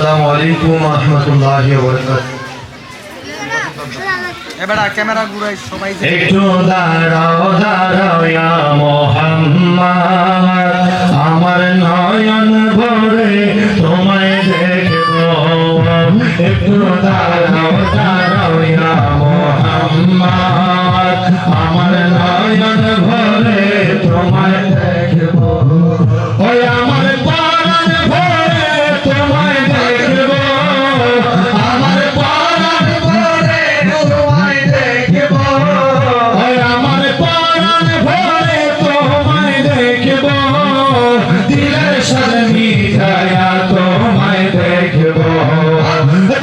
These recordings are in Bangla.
আসসালামু আলাইকুম ওয়া রাহমাতুল্লাহি ওয়া বারাকাতুহু। এবারে ক্যামেরা ঘুরাই সবাই একটু দাঁড়াও দাঁড়াও ইয়া মুহাম্মদ, আমার নয়ন ভরে তোমায় দেখব। একটু দাঁড়াও দাঁড়াও ইয়া মুহাম্মদ, আমার নয়ন ভরে তোমায় দেখব। ওই আমার প্রাণ ভরে তোমায় দেখব, আমার প্রাণ ভরে তোমায় দেখব, ওই আমার প্রাণ ভরে তোমায় দেখব। দিলের সাথে মিঠাইয়া তোমায় দেখব,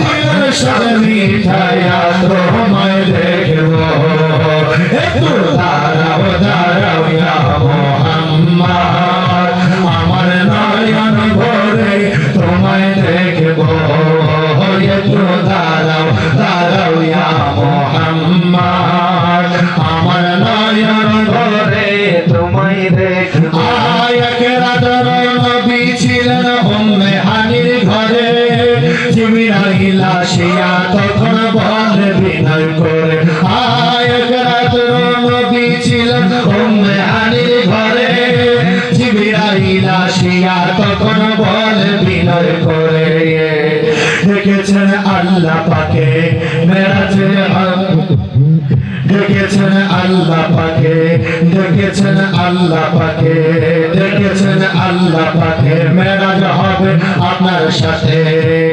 দিলের সাথে মিঠাইয়া তোমায় দেখব। একটু দাঁড়াও দাঁড়াও ইয়া মুহাম্মদ, আমার নয়ন ভরে তোমায় দেখব। একটু দাঁড়াও দাঁড়াও ইয়া মুহাম্মদ, আমার নয়ন ভরে তোমায় দেখব। এক রাতের নবী ছিলেন উম্মে হানির ঘরে, জিবরাইল আসিয়া তখন বলে বিনয় করে। এক রাতের নবী ছিলেন উম্মে হানির ঘরে, জিবরাইল আসিয়া তখন বলে বিনয় করে। দেখেছেন আল্লাহ পাকে মেরাজে, দেখেছেন আল্লাহ পাকে, দেখেছেন আল্লাহ পাকে, দেখেছেন আল্লাহ পাকে মেরাজ হবে আপনার সাথে।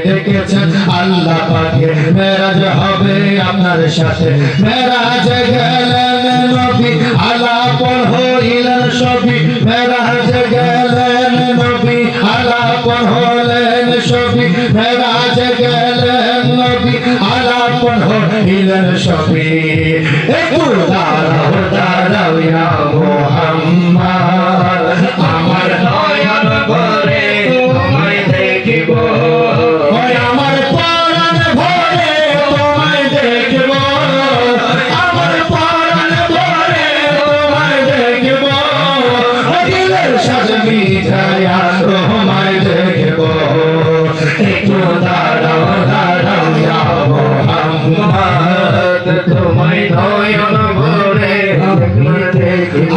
দেখেছেন আল্লাহ পাকে মেরাজ হবে আপনার সাথে। মেরাজ গেলেন নবী আলাপন হইলেন সবই, মেরাজ গেলেন নবী আলাপন হলেন সবই, মেরাজ গেলেন নবী আলাপন হইলেন সবই। একটু দাঁড়াও দাঁড়াও ইয়া মুহাম্মদ, আমার নয়ন ভরে তোমায় দেখব। ওই আমার প্রাণ ভরে তোমায় দেখব, আমার প্রাণ ভরে তোমায় দেখব। দিলের সাথে মিঠাইয়া তোমায় দেখব। একটু দাঁড়াও দাঁড়াও ইয়া মুহাম্মদ, তোমায় নয়ন ভরে দেখব।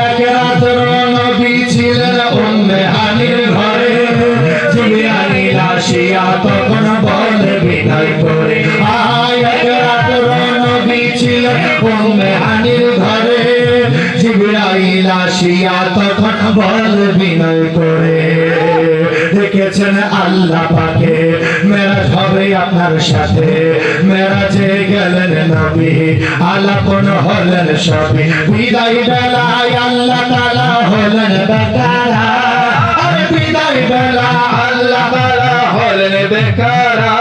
এক রাতের নবী ছিলেন উম্মে হানির ঘরে, জিবরাইল আসিয়া তখন বলে বিনয় করে। এক রাতের নবী ছিলেন উম্মে হানির ঘরে, জিবরাইল আসিয়া তখন বলে বিনয় করে। দেখেছেন আল্লাহ পাকে মেরাজ হবে আপনার সাথে। মেরাজে গেলেন নবী আলাপন হলেন সবই, বিদায় বেলায় আল্লাহ তাআলা হলেন বেকারা। আরে বিদায় বেলা আল্লাহ তাআলা হলেন বেকারা।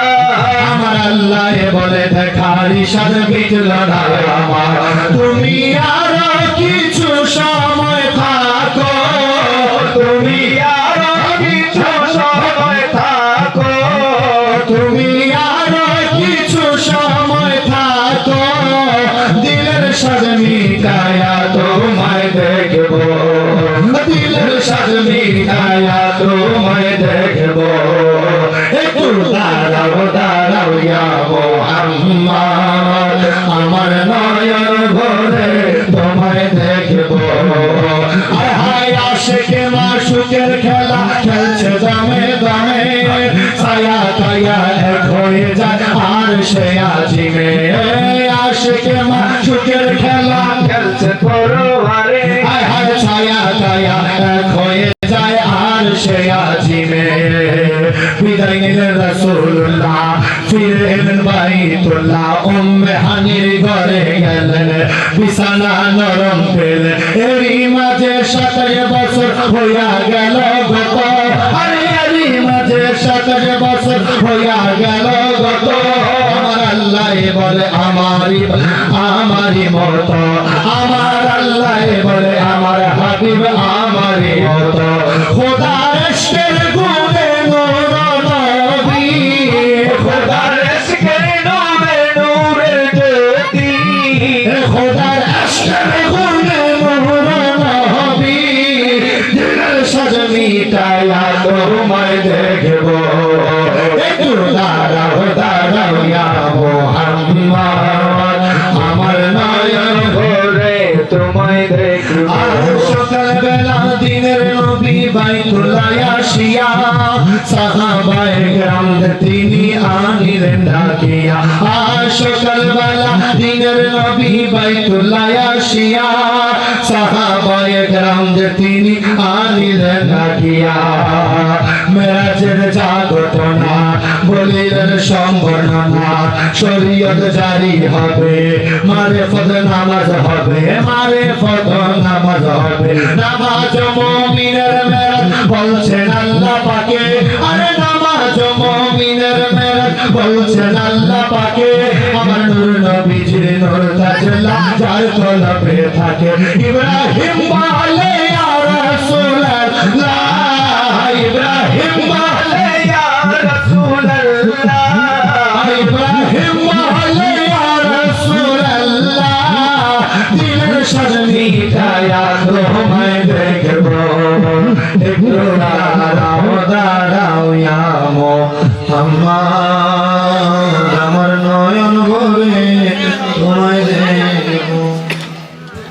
আমার আল্লাহ বলে দেখার ইশারা বিটল না আমার, তুমি আরো কিছু সময় থাকো, তুমি আরো কিছু সময় থাকো, তুমি আরো কিছু সময় থাকো। দিলের সাথে মিঠাইয়া তোমায় দেখব, দিলের সাথে মিঠাইয়া তোমায় দেখব। একটু দাঁড়াও দাঁড়াও ইয়া মুহাম্মদ, আমার নয়ন ভরে তোমায় দেখব। আয় হায় আশিকে মাশুকের খেলা খেলছে দমে দমে, ছায়া ছায়া এক হয়ে যায় আর সে আজিমে। আশিকে মাশুকের খেলা খেলছে পরওয়ারে, আয় হায় ছায়া ছায়া এক হয়ে যায় আর সে আজিমে। বিদায় নিলেন রাসূলুল্লাহ, ফিরে এলেন বাইতুল্লাহ, উম্মে হানির ঘরে গেলেন, বিছানা নরম পেলেন। এরই মাঝে 27 বছর হইয়া গেল গত, আরে এরই মাঝে 27 বছর হইয়া গেল গত। আমার আল্লাহ বলে আমারই আমারই মত, আমার আল্লাহ বলে আমার হাবিব আমারই মত। খোদার ইশকের গুণে নূর নবী, খোদার ইশকের নূরে নূরে জ্যোতি, খোদার ইশকের গুণে নূর নবী। দিলের সাথে মিঠাইয়া তোমায় দেখব। তোমায় দেখবো আর সকালবেলা দিনের নবী বাইতুল্লাহ আসিয়া সাহাবায়ে কেরামদের তিনি আনিলেন ডাকিয়া আর সকালবেলা দিনের নবী বাইতুল্লাহ আসিয়া সাহাবায়ে কেরামদের তিনি আনিলেন ডাকিয়া মেরাজের জাগরণা বলিলেন সম্বর্ণনা শরীয়ত জারি হবে মারিফত নামাজ হবে মারিফত নামাজ হবে নামাজ মুমিনের মেরাজ বলছেন আল্লাহ পাকে আরে নামাজ মুমিনের মেরাজ বলছেন আল্লাহ পাকে আমার নূর নবীজির নূর তাজলা যার কলবে থাকে ইব্রাহিম বলে ইয়া রাসূলুল্লাহ ইব্রাহিম বলে ইয়া রাসূলুল্লাহ ইব্রাহিম বলে ইয়া রাসূলুল্লাহ দিলের সাজনি ছায়া তোমায় দেখবো একটু